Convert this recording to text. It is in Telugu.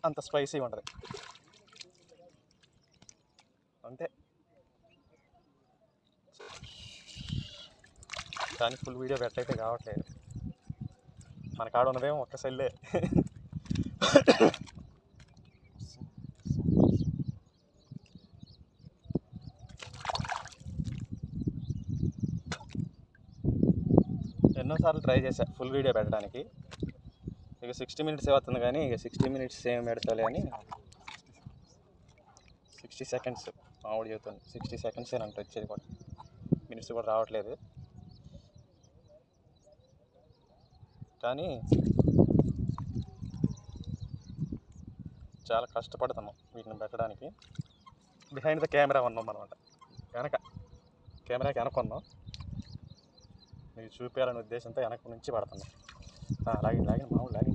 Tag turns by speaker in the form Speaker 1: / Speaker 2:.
Speaker 1: అంత స్పైసీ ఉంటుంది అంతే. కానీ ఫుల్ వీడియో పెట్టయితే కావట్లేదు, మన కాడ ఉన్నదేమో ఒక్క సెల్లే. ఎన్నోసార్లు ట్రై చేశా ఫుల్ వీడియో పెట్టడానికి. ఇక 60 minutes అవుతుంది కానీ ఇక 60 minutes ఏం పెడతాలి అని 60 seconds మామూలు చెబుతుంది. 60 seconds ఏనంట వచ్చేది కూడా, మినిట్స్ కూడా రావట్లేదు. కానీ చాలా కష్టపడతాము వీటిని పెట్టడానికి. బిహైండ్ ద కెమెరా ఉన్నాం అనమాట, వెనక కెమెరాకి వెనక ఉన్నాం. మీకు చూపించాలనే ఉద్దేశంతో వెనక నుంచి పడుతున్నాం. లాగి మామూలు లాగి